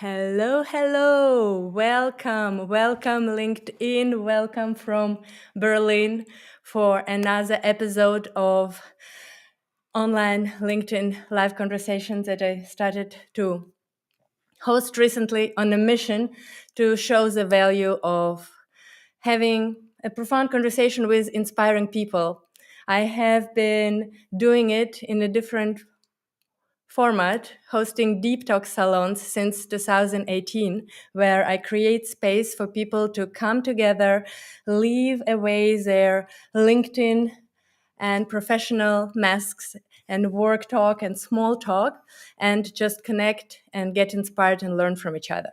Hello, hello. Welcome, LinkedIn. Welcome from Berlin for another episode of online LinkedIn live conversations that I started to host recently on a mission to show the value of having a profound conversation with inspiring people. I have been doing it in a different format, hosting deep talk salons since 2018, where I create space for people to come together, leave away their LinkedIn and professional masks and work talk and small talk, and just connect and get inspired and learn from each other.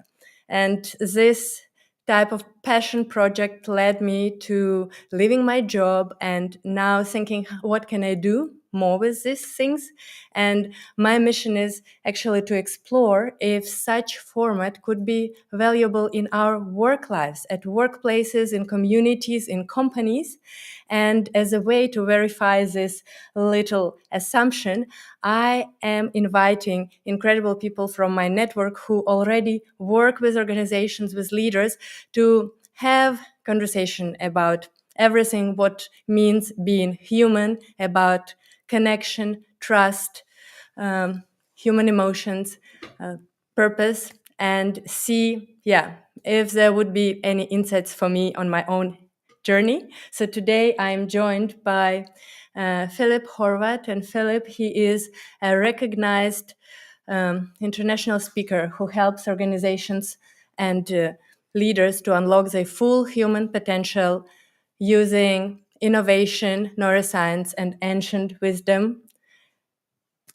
And this type of passion project led me to leaving my job and now thinking, what can I do more with these things? And my mission is actually to explore if such format could be valuable in our work lives, at workplaces, in communities, in companies. And as a way to verify this little assumption, I am inviting incredible people from my network who already work with organizations, with leaders, to have conversation about everything what means being human, about connection, trust, human emotions, purpose, and see, if there would be any insights for me on my own journey. So today I'm joined by Philip Horváth, and Philip, he is a recognized international speaker who helps organizations and leaders to unlock their full human potential using innovation, neuroscience, and ancient wisdom.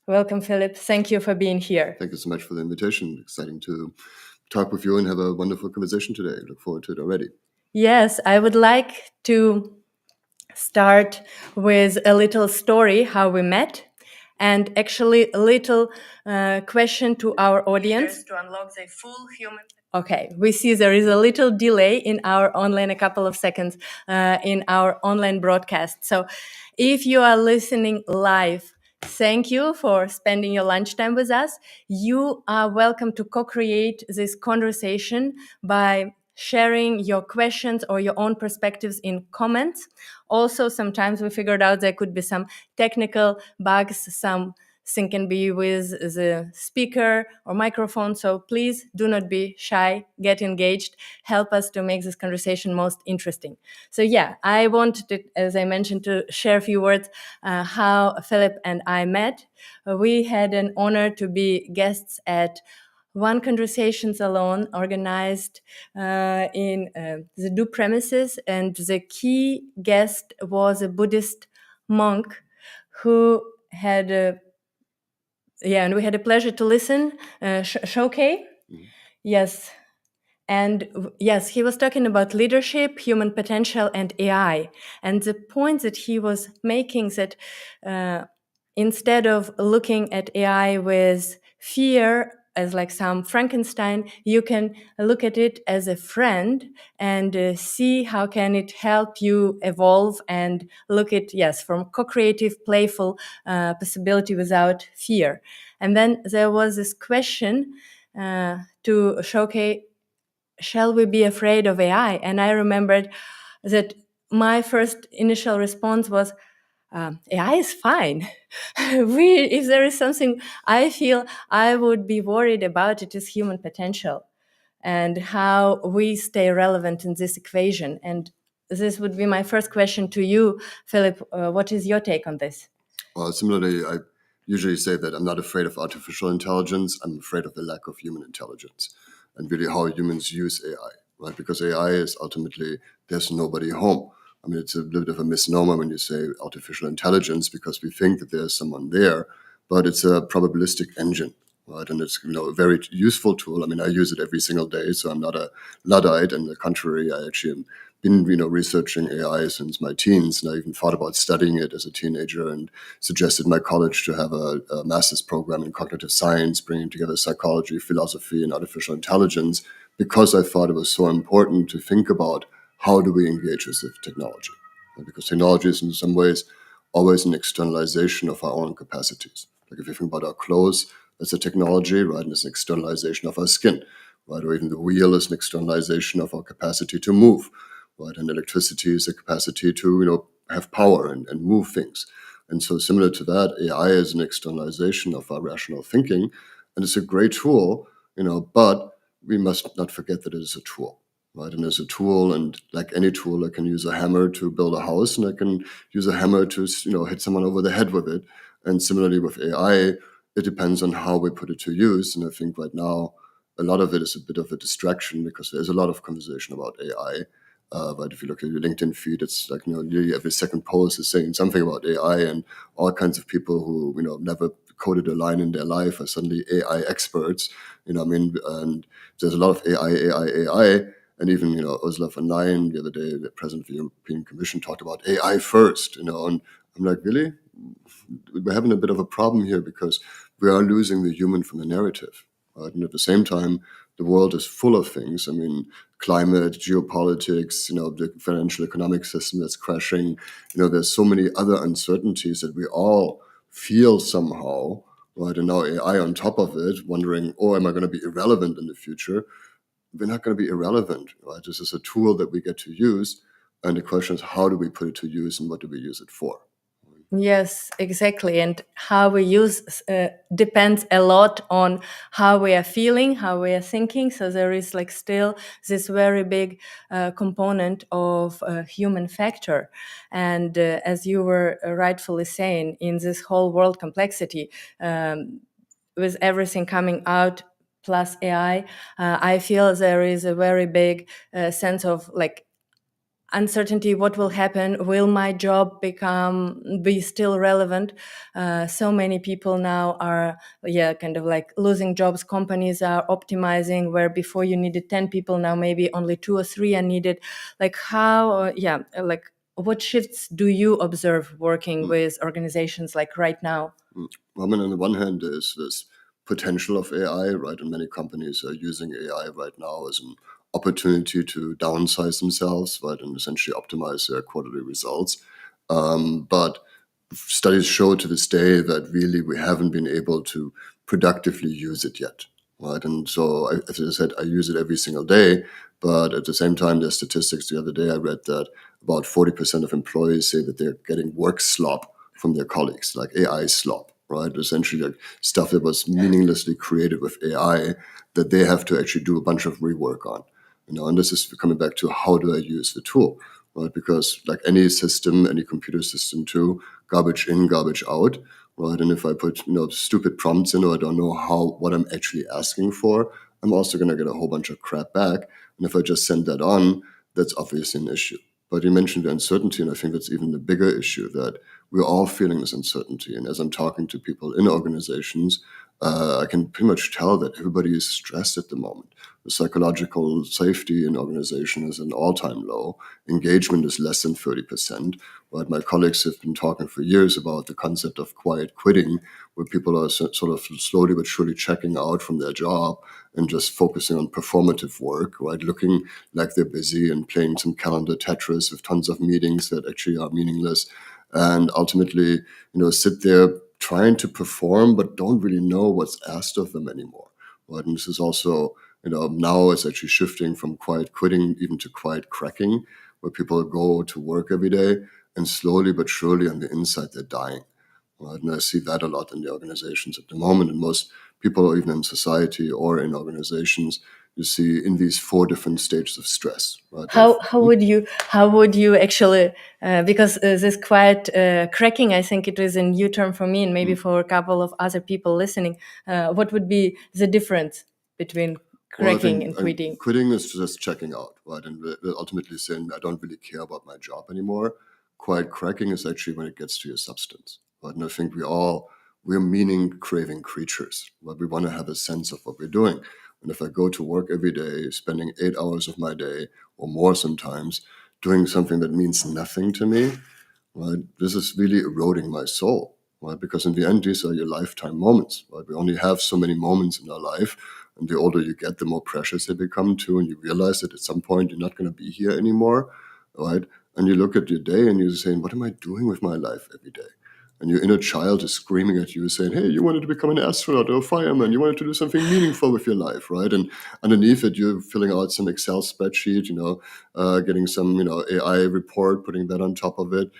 Welcome, Philip. Thank you for being here. Thank you so much for the invitation. Exciting to talk with you and have a wonderful conversation today. Look forward to it already. Yes, I would like to start with a little story how we met, and actually a little question to our audience. To unlock the full human. Okay, we see there is a little delay in our online, a couple of seconds in our online broadcast. So if you are listening live, thank you for spending your lunchtime with us. You are welcome to co-create this conversation by sharing your questions or your own perspectives in comments. Also, sometimes we figured out there could be some technical bugs, something can be with the speaker or microphone. So please do not be shy, get engaged, help us to make this conversation most interesting. So I wanted to, as I mentioned, to share a few words how Philip and I met. We had an honor to be guests at One Conversations Alone, organized in the Du premises, and the key guest was a Buddhist monk who had and we had a pleasure to listen. Shokei? Mhm. Yes. And yes, he was talking about leadership, human potential, and AI. And the point that he was making that instead of looking at AI with fear as like some Frankenstein, you can look at it as a friend and see how can it help you evolve and look at, yes, from co-creative, playful possibility without fear. And then there was this question to showcase, shall we be afraid of AI? And I remembered that my first initial response was, AI is fine. If there is something I feel I would be worried about, it is human potential and how we stay relevant in this equation. And this would be my first question to you, Philip. What is your take on this? Well, similarly, I usually say that I'm not afraid of artificial intelligence. I'm afraid of the lack of human intelligence and really how humans use AI, right? Because AI is ultimately, there's nobody home. I mean, it's a little bit of a misnomer when you say artificial intelligence because we think that there's someone there, but it's a probabilistic engine, right? And it's a very useful tool. I mean, I use it every single day, so I'm not a Luddite. And the contrary, I actually am been researching AI since my teens, and I even thought about studying it as a teenager and suggested my college to have a master's program in cognitive science, bringing together psychology, philosophy, and artificial intelligence, because I thought it was so important to think about how do we engage with technology. Because technology is in some ways always an externalization of our own capacities. Like if you think about our clothes, that's a technology, right? And it's an externalization of our skin. right? Or even the wheel is an externalization of our capacity to move, right? And electricity is a capacity to, have power and move things. And so similar to that, AI is an externalization of our rational thinking, and it's a great tool, but we must not forget that it is a tool, right? And as a tool, and like any tool, I can use a hammer to build a house, and I can use a hammer to, hit someone over the head with it. And similarly with AI, it depends on how we put it to use. And I think right now, a lot of it is a bit of a distraction because there's a lot of conversation about AI. But if you look at your LinkedIn feed, it's like nearly every second post is saying something about AI, and all kinds of people who never coded a line in their life are suddenly AI experts. And there's a lot of AI, and even Ursula von der Leyen the other day, the president of the European Commission, talked about AI first. And I'm like, really? We're having a bit of a problem here because we are losing the human from the narrative. Right? And at the same time, the world is full of things. I mean, climate, geopolitics, the financial economic system that's crashing. There's so many other uncertainties that we all feel somehow, right? And now AI on top of it, wondering, oh, am I going to be irrelevant in the future? We're not going to be irrelevant, right? This is a tool that we get to use. And the question is, how do we put it to use and what do we use it for? Yes, exactly. And how we use depends a lot on how we are feeling, how we are thinking. So there is like still this very big component of human factor. And as you were rightfully saying, in this whole world complexity, with everything coming out plus AI, I feel there is a very big sense of like uncertainty. What will happen? Will my job be still relevant? So many people now are kind of like losing jobs. Companies are optimizing where before you needed 10 people, now maybe only 2 or 3 are needed. Like how like what shifts do you observe working with organizations like right now? Well, I mean, on the one hand, there's this potential of AI, right? And many companies are using AI right now as an opportunity to downsize themselves, right? And essentially optimize their quarterly results. But studies show to this day that really we haven't been able to productively use it yet, right? And so, as I said, I use it every single day. But at the same time, there's statistics. The other day, I read that about 40% of employees say that they're getting work slop from their colleagues, like AI slop, right? Essentially, like stuff that was meaninglessly created with AI that they have to actually do a bunch of rework on. And this is coming back to how do I use the tool, right? Because like any system, any computer system too, garbage in, garbage out, right? And if I put stupid prompts in or I don't know what I'm actually asking for, I'm also going to get a whole bunch of crap back. And if I just send that on, that's obviously an issue. But you mentioned the uncertainty, and I think that's even the bigger issue, that we're all feeling this uncertainty. And as I'm talking to people in organizations, I can pretty much tell that everybody is stressed at the moment. The psychological safety in organization is an all-time low. Engagement is less than 30%. Right? My colleagues have been talking for years about the concept of quiet quitting, where people are sort of slowly but surely checking out from their job and just focusing on performative work, right? Looking like they're busy and playing some calendar Tetris with tons of meetings that actually are meaningless, and ultimately, sit there trying to perform but don't really know what's asked of them anymore. Right? And this is also, now it's actually shifting from quiet quitting even to quiet cracking, where people go to work every day and slowly but surely on the inside they're dying. Right? And I see that a lot in the organizations at the moment, and most people, even in society or in organizations, you see in these 4 different stages of stress. Right? How would you actually because this quiet cracking, I think it is a new term for me and maybe for a couple of other people listening. What would be the difference between Well, I cracking think and quitting? quitting is just checking out, right? And ultimately saying, I don't really care about my job anymore. Quiet cracking is actually when it gets to your substance, right? And I think we're meaning craving creatures, right? We want to have a sense of what we're doing. And if I go to work every day, spending 8 hours of my day or more sometimes, doing something that means nothing to me, right? This is really eroding my soul, right? Because in the end, these are your lifetime moments, right? We only have so many moments in our life, and the older you get, the more precious they become too, and you realize that at some point you're not going to be here anymore, right? And you look at your day and you're saying, what am I doing with my life every day? And your inner child is screaming at you, saying, "Hey, you wanted to become an astronaut or a fireman. You wanted to do something meaningful with your life, right?" And underneath it, you're filling out some Excel spreadsheet, getting some, AI report, putting that on top of it,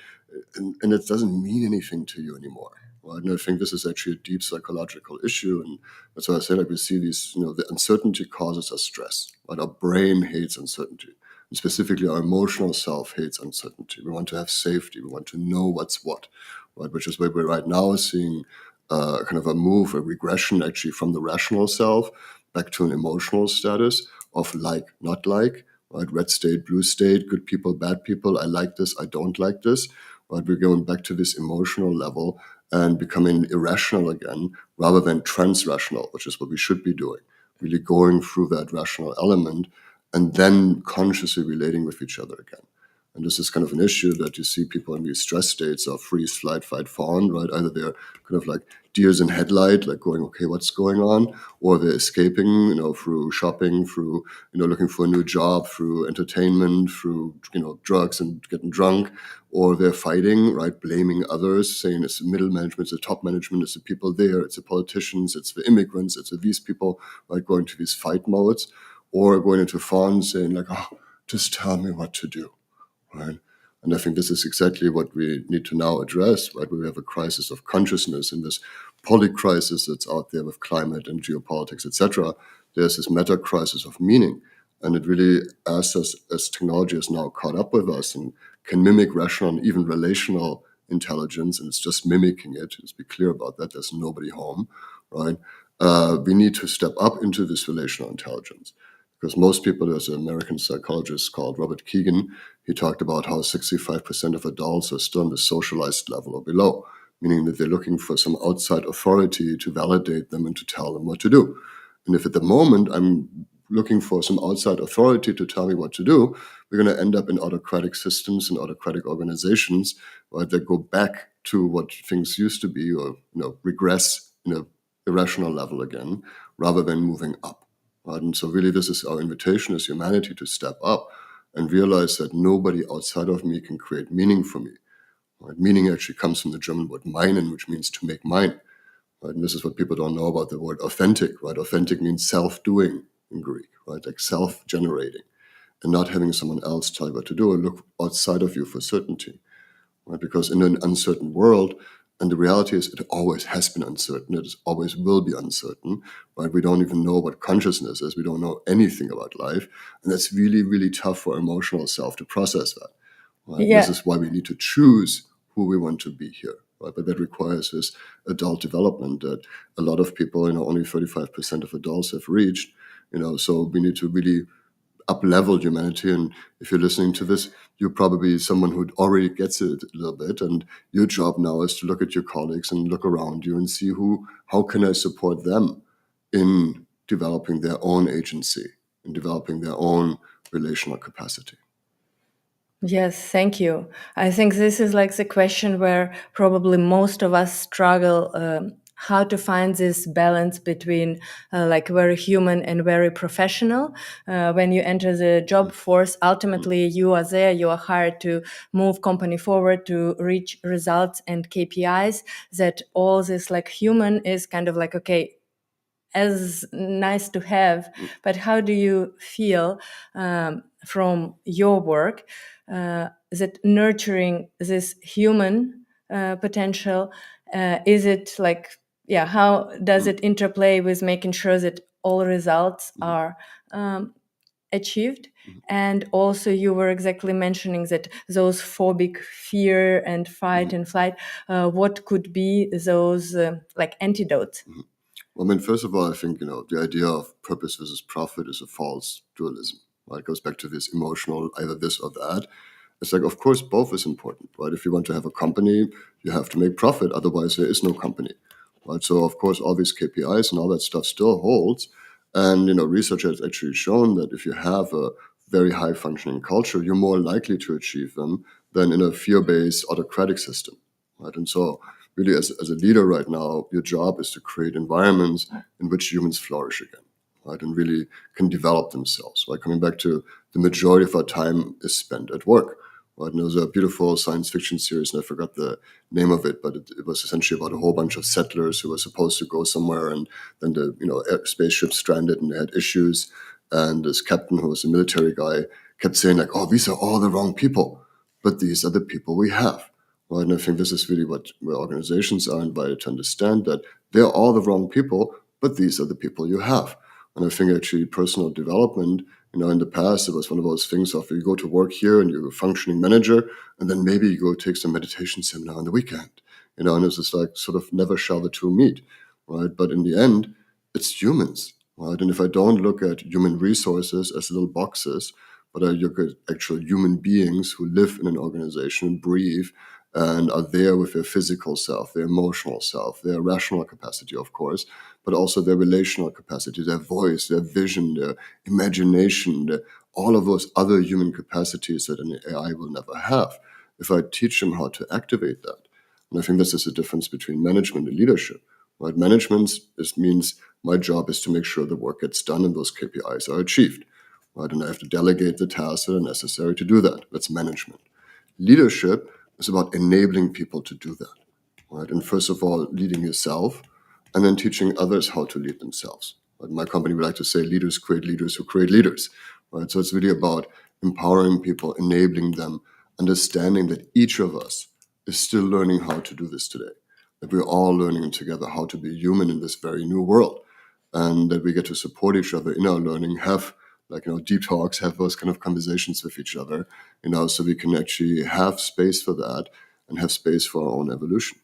and it doesn't mean anything to you anymore. Right? And I think this is actually a deep psychological issue, and that's why I say, like, we see these, the uncertainty causes us stress. Right? Our brain hates uncertainty. And specifically, our emotional self hates uncertainty. We want to have safety. We want to know what's what, right? Which is why we're right now seeing kind of a regression actually from the rational self back to an emotional status of like, not like, right? Red state, blue state, good people, bad people. I like this, I don't like this, right? We're going back to this emotional level and becoming irrational again rather than transrational, which is what we should be doing. Really going through that rational element and then consciously relating with each other again. And this is kind of an issue that you see people in these stress states of freeze, flight, fight, fawn, right? Either they're kind of like deers in headlight, like going, okay, what's going on? Or they're escaping, through shopping, through, looking for a new job, through entertainment, through, drugs and getting drunk. Or they're fighting, right? Blaming others, saying it's the middle management, it's the top management, it's the people there, it's the politicians, it's the immigrants, it's these people, right? Going to these fight modes. Or going into fawn saying like, oh, just tell me what to do. Right? And I think this is exactly what we need to now address, right? We have a crisis of consciousness in this polycrisis that's out there with climate and geopolitics, etc. There's this meta crisis of meaning. And it really asks us, as technology is now caught up with us and can mimic rational and even relational intelligence, and it's just mimicking it, let's be clear about that, there's nobody home, right? We need to step up into this relational intelligence. Because most people, there's an American psychologist called Robert Keegan, he talked about how 65% of adults are still on the socialized level or below, meaning that they're looking for some outside authority to validate them and to tell them what to do. And if at the moment I'm looking for some outside authority to tell me what to do, we're going to end up in autocratic systems and autocratic organizations, right, that go back to what things used to be, or regress in a irrational level again, rather than moving up. Right? And so really this is our invitation as humanity to step up and realize that nobody outside of me can create meaning for me. Right? Meaning actually comes from the German word meinen, which means to make mine. Right? And this is what people don't know about the word authentic. Right? Authentic means self-doing in Greek, right? Like self-generating, and not having someone else tell you what to do or look outside of you for certainty. Right? Because in an uncertain world, and the reality is it always has been uncertain, it always will be uncertain, right? We don't even know what consciousness is, we don't know anything about life, and that's really, really tough for our emotional self to process that. Right? This Yeah. is why we need to choose who we want to be here. Right? But that requires this adult development that a lot of people, only 35% of adults have reached. So we need to really up-level humanity. And if you're listening to this, you're probably someone who already gets it a little bit. And your job now is to look at your colleagues and look around you and see how can I support them in developing their own agency, in developing their own relational capacity. Yes, thank you. I think this is like the question where probably most of us struggle, how to find this balance between like very human and very professional. When you enter the job force, ultimately you are there, you are hired to move company forward, to reach results and KPIs. That all this like human is kind of like, okay, as nice to have, but how do you feel from your work that nurturing this human potential, is it like, yeah, how does it interplay with making sure that all results are achieved? And also you were exactly mentioning that those phobic fear and fight and flight, what could be those like antidotes? Well, I mean, first of all, I think, the idea of purpose versus profit is a false dualism, right? It goes back to this emotional, either this or that. It's like, of course, both is important, right? If you want to have a company, you have to make profit. Otherwise, there is no company, right? So, of course, all these KPIs and all that stuff still holds. And, research has actually shown that if you have a very high functioning culture, you're more likely to achieve them than in a fear-based autocratic system, right? And so really, as a leader right now, your job is to create environments in which humans flourish again, right? And really can develop themselves, right? Coming back to the majority of our time is spent at work, Right? And there was a beautiful science fiction series, and I forgot the name of it, but it was essentially about a whole bunch of settlers who were supposed to go somewhere, and then the spaceship stranded and they had issues. And this captain, who was a military guy, kept saying like, "Oh, these are all the wrong people, but these are the people we have." Right? And I think this is really where organizations are invited to understand that they're all the wrong people, but these are the people you have. And I think actually personal development, in the past, it was one of those things of you go to work here and you're a functioning manager, and then maybe you go take some meditation seminar on the weekend, and it's just like sort of never shall the two meet, right? But in the end, it's humans, right? And if I don't look at human resources as little boxes, but I look at actual human beings who live in an organization and breathe and are there with their physical self, their emotional self, their rational capacity, of course, but also their relational capacity, their voice, their vision, their imagination, all of those other human capacities that an AI will never have. If I teach them how to activate that, and I think this is the difference between management and leadership. Right? Management means my job is to make sure the work gets done and those KPIs are achieved. Right? And I have to delegate the tasks that are necessary to do that. That's management. Leadership is about enabling people to do that. Right? And first of all, leading yourself, and then teaching others how to lead themselves. Right? My company would like to say leaders create leaders who create leaders. Right? So it's really about empowering people, enabling them, understanding that each of us is still learning how to do this today. That we're all learning together how to be human in this very new world, and that we get to support each other in our learning, have deep talks, have those kind of conversations with each other, so we can actually have space for that and have space for our own evolution.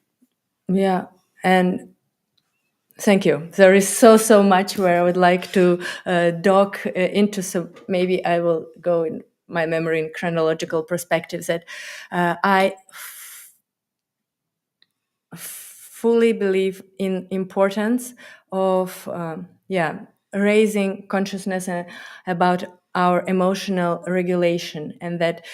Yeah. And thank you. There is so much where I would like to dock into. So maybe I will go in my memory in chronological perspectives. That I fully believe in importance of raising consciousness about our emotional regulation, and that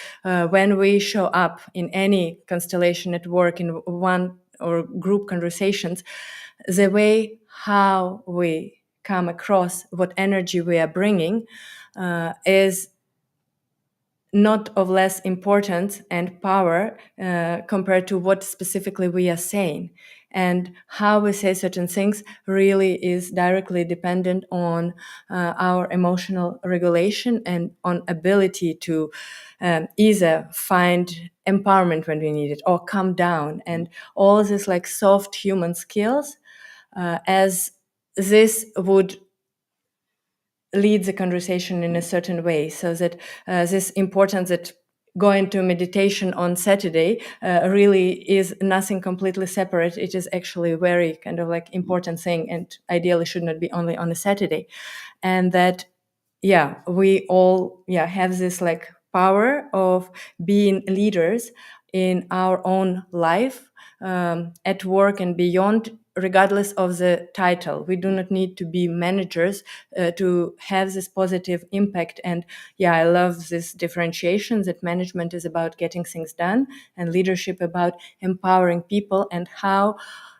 when we show up in any constellation at work, in one or group conversations, the way how we come across, what energy we are bringing, is not of less importance and power compared to what specifically we are saying. And how we say certain things really is directly dependent on our emotional regulation and on ability to either find empowerment when we need it or calm down, and all this like soft human skills, as this would lead the conversation in a certain way, so that this importance that going to meditation on Saturday really is nothing completely separate. It is actually a very kind of like important thing, and ideally should not be only on a Saturday. And that we all have this like power of being leaders in our own life, at work and beyond, regardless of the title. We do not need to be managers to have this positive impact. And I love this differentiation that management is about getting things done and leadership about empowering people. And how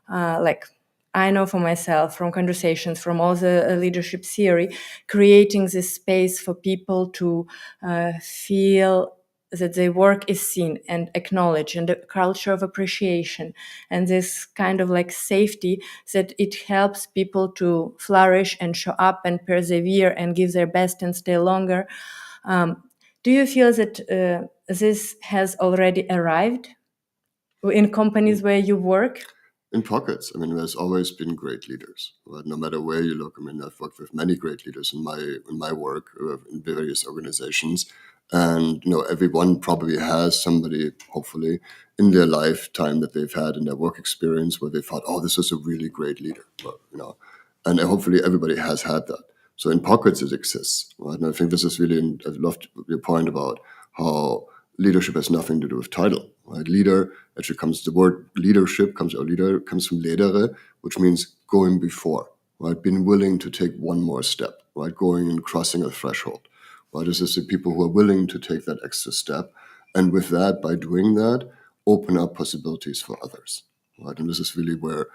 I know for myself from conversations, from all the leadership theory, creating this space for people to feel that their work is seen and acknowledged, and a culture of appreciation, and this kind of like safety, that it helps people to flourish and show up and persevere and give their best and stay longer. Do you feel that this has already arrived in companies where you work? In pockets. I mean, there's always been great leaders, right? No matter where you look. I mean, I've worked with many great leaders in my work in various organizations, and everyone probably has somebody, hopefully, in their lifetime that they've had in their work experience where they thought, "Oh, this was a really great leader," and hopefully everybody has had that. So in pockets it exists, right? And I think this is really, and I loved your point about how leadership has nothing to do with title, right? Leader actually comes, the word leadership comes, or leader comes from ledere, which means going before, right? Being willing to take one more step, right? Going and crossing a threshold, right? This is the people who are willing to take that extra step. And with that, by doing that, open up possibilities for others, right? And this is really where,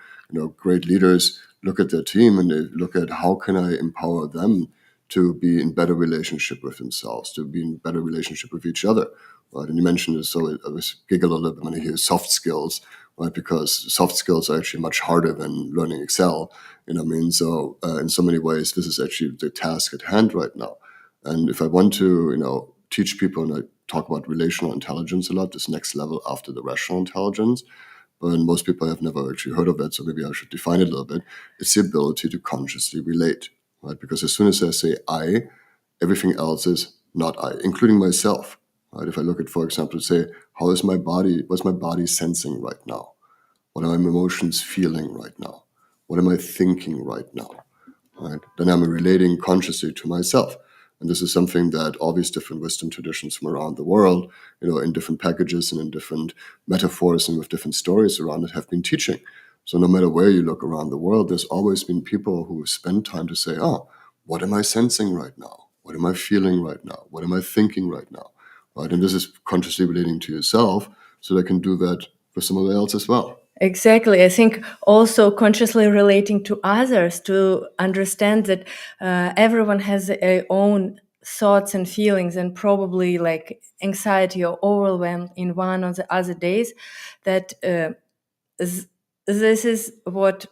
great leaders look at their team and they look at how can I empower them to be in better relationship with themselves, to be in better relationship with each other, right? And you mentioned this, so I always giggle a little bit when I hear soft skills, right? Because soft skills are actually much harder than learning Excel. So in so many ways, this is actually the task at hand right now. And if I want to, teach people, and I talk about relational intelligence a lot, this next level after the rational intelligence, but most people have never actually heard of that, so maybe I should define it a little bit. It's the ability to consciously relate, right? Because as soon as I say I, everything else is not I, including myself, right? If I look at, for example, say, how is my body, what's my body sensing right now? What are my emotions feeling right now? What am I thinking right now? Right? Then I'm relating consciously to myself. And this is something that all these different wisdom traditions from around the world, in different packages and in different metaphors and with different stories around it have been teaching. So no matter where you look around the world, there's always been people who spend time to say, oh, what am I sensing right now? What am I feeling right now? What am I thinking right now? Right? And this is consciously relating to yourself, so they can do that for somebody else as well. Exactly. I think also consciously relating to others, to understand that everyone has their own thoughts and feelings, and probably like anxiety or overwhelm in one or the other days, that this is what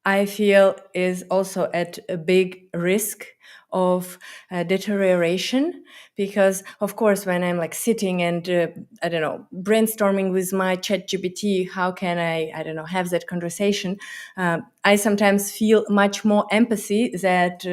I feel is also at a big risk of deterioration, because of course when I'm like sitting and I don't know, brainstorming with my chat GPT, how can I don't know, have that conversation, I sometimes feel much more empathy that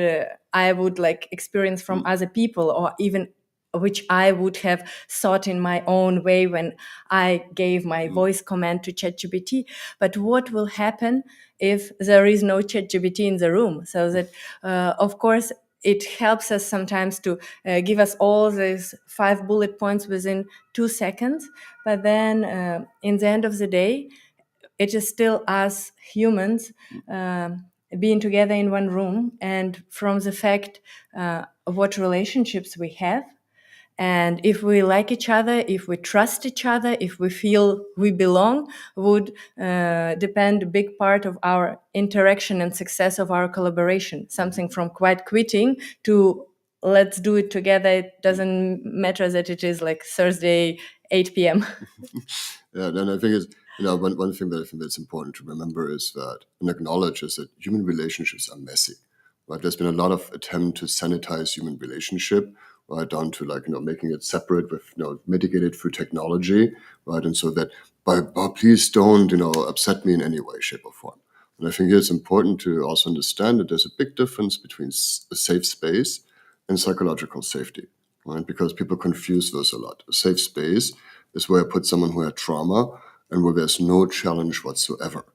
I would like experience from other people, or even which I would have thought in my own way when I gave my voice command to ChatGPT. But what will happen if there is no ChatGPT in the room? So that, of course, it helps us sometimes to give us all these 5 bullet points within 2 seconds. But then in the end of the day, it is still us humans being together in one room, and from the fact of what relationships we have, and if we like each other, if we trust each other, if we feel we belong, would depend a big part of our interaction and success of our collaboration. Something from quite quitting to let's do it together. It doesn't matter that it is like Thursday, 8 p.m. Yeah, and I think it's, one thing that I think that's important to remember is that, and acknowledge, is that human relationships are messy, right? There's been a lot of attempt to sanitize human relationship, right, down to like, making it separate with, mitigated through technology, right? And so that, but please don't, upset me in any way, shape or form. And I think it's important to also understand that there's a big difference between a safe space and psychological safety, right? Because people confuse those a lot. A safe space is where I put someone who had trauma and where there's no challenge whatsoever.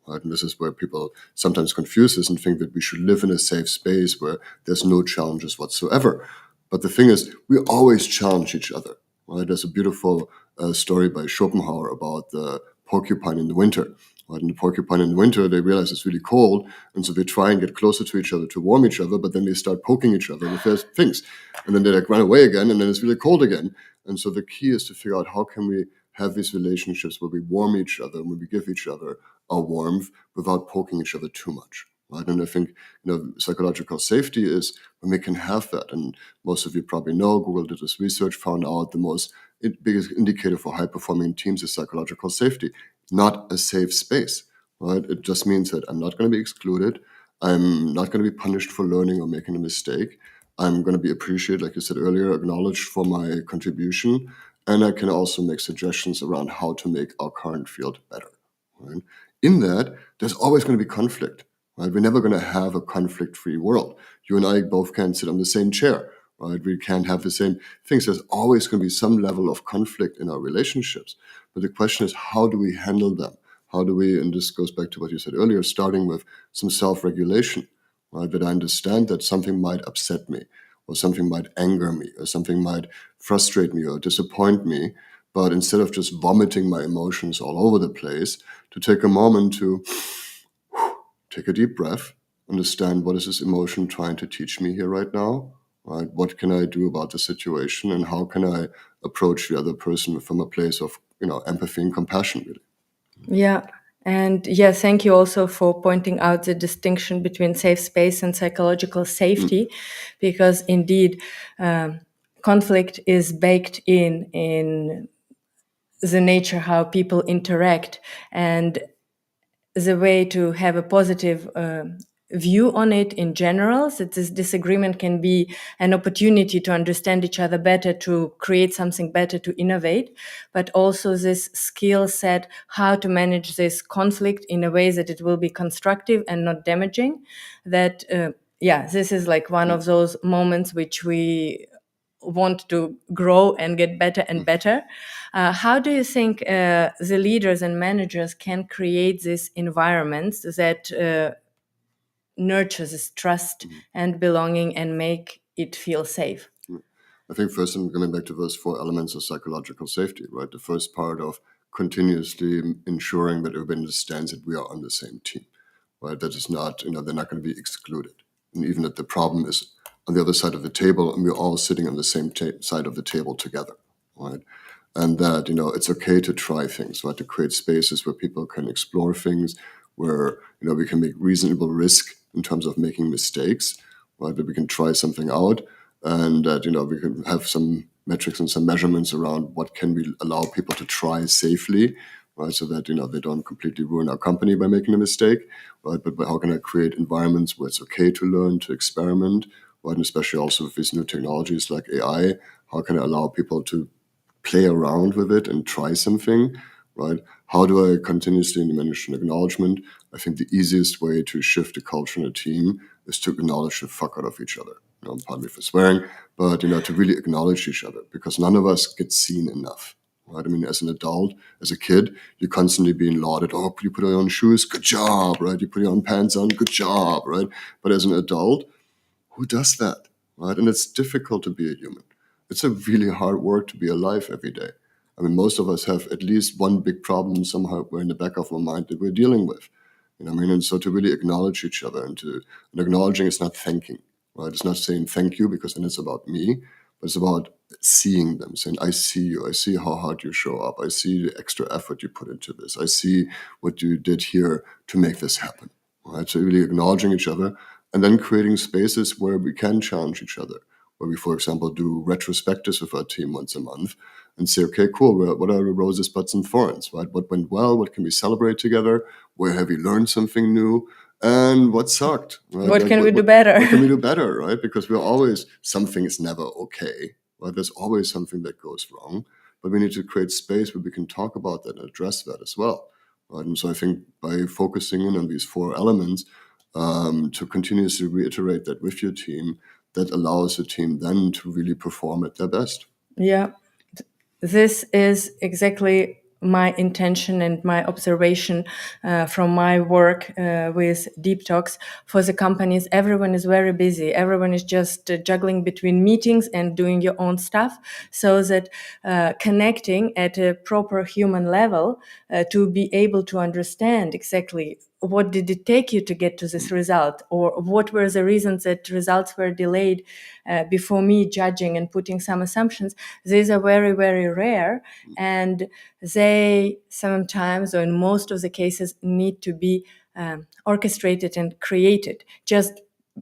Right? And this is where people sometimes confuse this and think that we should live in a safe space where there's no challenges whatsoever. But the thing is, we always challenge each other. Right? There's a beautiful story by Schopenhauer about the porcupine in the winter. Right? And the porcupine in the winter, they realize it's really cold, and so they try and get closer to each other to warm each other, but then they start poking each other with their things. And then they like run away again, and then it's really cold again. And so the key is to figure out how can we have these relationships where we warm each other and where we give each other our warmth without poking each other too much. Right? And I think psychological safety is when we can have that. And most of you probably know, Google did this research, found out the most biggest indicator for high performing teams is psychological safety, not a safe space. Right? It just means that I'm not going to be excluded. I'm not going to be punished for learning or making a mistake. I'm going to be appreciated, like you said earlier, acknowledged for my contribution. And I can also make suggestions around how to make our current field better. Right? In that, there's always going to be conflict. Right? We're never going to have a conflict-free world. You and I both can't sit on the same chair. Right? We can't have the same things. There's always going to be some level of conflict in our relationships. But the question is, how do we handle them? How do we, and this goes back to what you said earlier, starting with some self-regulation, right? That I understand that something might upset me, or something might anger me, or something might frustrate me or disappoint me. But instead of just vomiting my emotions all over the place, to take a moment to take a deep breath, understand what is this emotion trying to teach me here right now, right? What can I do about the situation, and how can I approach the other person from a place of, empathy and compassion, really. Yeah. And yeah, thank you also for pointing out the distinction between safe space and psychological safety, because indeed, conflict is baked in the nature how people interact, and the way to have a positive view on it in general, that this disagreement can be an opportunity to understand each other better, to create something better, to innovate, but also this skill set how to manage this conflict in a way that it will be constructive and not damaging. That this is like one of those moments which we want to grow and get better and better. How do you think the leaders and managers can create these environments that nurture this trust and belonging and make it feel safe? I think first I'm coming back to those 4 elements of psychological safety, right? The first part of continuously ensuring that everybody understands that we are on the same team, right? That is not, they're not going to be excluded. And even if the problem is on the other side of the table and we're all sitting on the same side of the table together, right? And that, it's okay to try things, right? To create spaces where people can explore things, where, we can make reasonable risk in terms of making mistakes, right? That we can try something out, and that, we can have some metrics and some measurements around what can we allow people to try safely, right? So that, they don't completely ruin our company by making a mistake, right? But how can I create environments where it's okay to learn, to experiment, right? And especially also with these new technologies like AI, how can I allow people to play around with it and try something, right? How do I continuously manage an acknowledgement? I think the easiest way to shift the culture in a team is to acknowledge the fuck out of each other. Pardon me for swearing, but to really acknowledge each other, because none of us get seen enough. Right? I mean, as an adult, as a kid, you're constantly being lauded. Oh, you put on your own shoes, good job, right? You put your own pants on, good job, right? But as an adult, who does that, right? And it's difficult to be a human. It's a really hard work to be alive every day. I mean, most of us have at least one big problem somehow in the back of our mind that we're dealing with. You know what I mean? And so to really acknowledge each other, and acknowledging is not thanking, right? It's not saying thank you because then it's about me, but it's about seeing them, saying, I see you, I see how hard you show up, I see the extra effort you put into this, I see what you did here to make this happen, right? So really acknowledging each other, and then creating spaces where we can challenge each other, where we, for example, do retrospectives with our team once a month and say, okay, cool, what are the roses, buts, and thorns, right? What went well? What can we celebrate together? Where have we learned something new? And what sucked, right? What can we do better? What can we do better, right? Because we're always, something is never okay, right? There's always something that goes wrong, but we need to create space where we can talk about that and address that as well, right? And so I think by focusing in on these 4 elements, to continuously reiterate that with your team, that allows the team then to really perform at their best. Yeah, this is exactly my intention and my observation from my work with Deep Talks. For the companies, everyone is very busy. Everyone is just juggling between meetings and doing your own stuff, so that connecting at a proper human level to be able to understand exactly what did it take you to get to this result, or what were the reasons that results were delayed before me judging and putting some assumptions. These are very, very rare, and they sometimes, or in most of the cases, need to be orchestrated and created. Just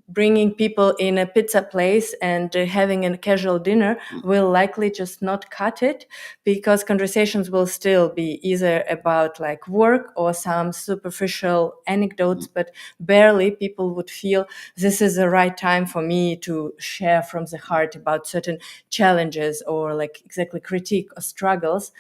bringing people in a pizza place and having a casual dinner will likely just not cut it, because conversations will still be either about like work or some superficial anecdotes, but barely people would feel this is the right time for me to share from the heart about certain challenges or like exactly critique or struggles.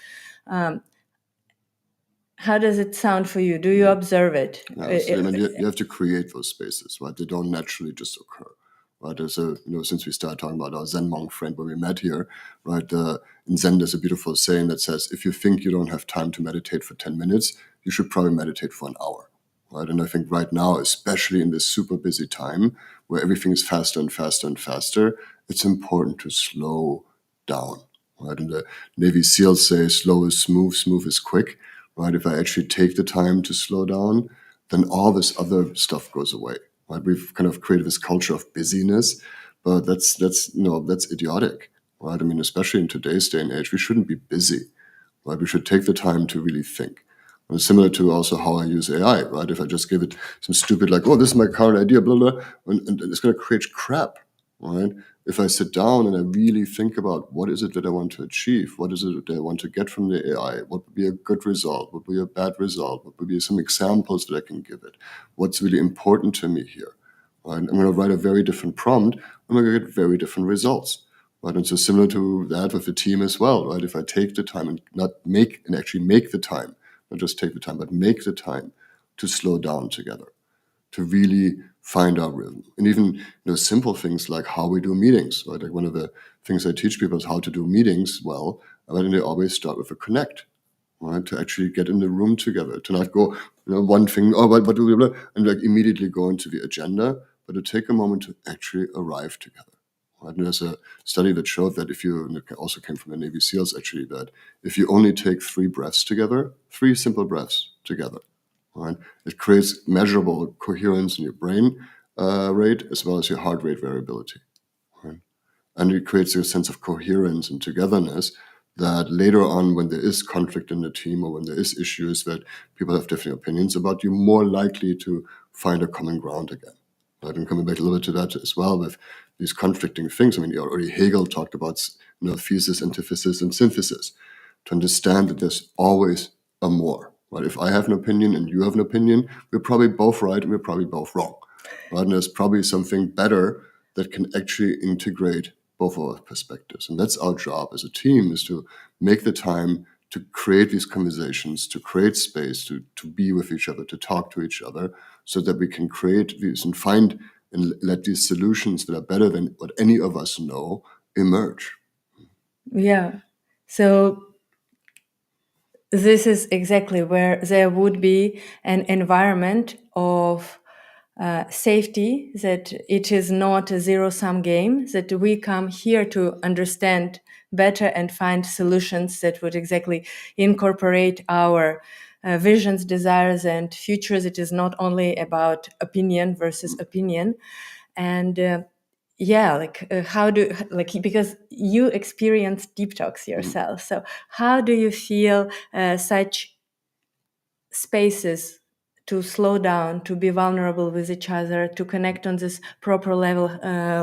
How does it sound for you? Do you observe it? So, I mean, you have to create those spaces, right? They don't naturally just occur, right? There's since we started talking about our Zen monk friend when we met here, right? In Zen, there's a beautiful saying that says, if you think you don't have time to meditate for 10 minutes, you should probably meditate for an hour, right? And I think right now, especially in this super busy time where everything is faster and faster and faster, it's important to slow down, right? And the Navy SEALs say, slow is smooth, smooth is quick. Right? If I actually take the time to slow down, then all this other stuff goes away. Right? We've kind of created this culture of busyness, but that's idiotic. Right? I mean, especially in today's day and age, we shouldn't be busy. Right? We should take the time to really think. And it's similar to also how I use AI. Right? If I just give it some stupid like, oh, this is my current idea, blah blah, and it's going to create crap. Right? If I sit down and I really think about what is it that I want to achieve, what is it that I want to get from the AI, what would be a good result, what would be a bad result, what would be some examples that I can give it, what's really important to me here. Right? I'm going to write a very different prompt, I'm going to get very different results. Right? And so similar to that with the team as well, right? If I take the time and actually make the time, not just take the time, but make the time to slow down together, to really find our rhythm. And even simple things like how we do meetings. Right? Like one of the things I teach people is how to do meetings well, and they always start with a connect. Right, to actually get in the room together, to not go, one thing, oh, what do we, blah, and like immediately go into the agenda, but to take a moment to actually arrive together. Right? And there's a study that showed that and it also came from the Navy SEALs actually, that if you only take 3 breaths together, 3 simple breaths together, right, it creates measurable coherence in your brain rate as well as your heart rate variability. Right? And it creates a sense of coherence and togetherness that later on, when there is conflict in the team or when there is issues that people have different opinions about, you're more likely to find a common ground again. Right? And coming back a little bit to that as well with these conflicting things. I mean, already Hegel talked about thesis, antithesis, and synthesis, to understand that there's always a more. Right? If I have an opinion and you have an opinion, we're probably both right and we're probably both wrong. Right? And there's probably something better that can actually integrate both of our perspectives. And that's our job as a team, is to make the time to create these conversations, to create space, to be with each other, to talk to each other, so that we can create these and find and let these solutions that are better than what any of us know emerge. Yeah. So this is exactly where there would be an environment of safety, that it is not a zero-sum game, that we come here to understand better and find solutions that would exactly incorporate our visions, desires, and futures. It is not only about opinion versus opinion. And how do, because you experience deep talks yourself, so how do you feel such spaces to slow down, to be vulnerable with each other, to connect on this proper level,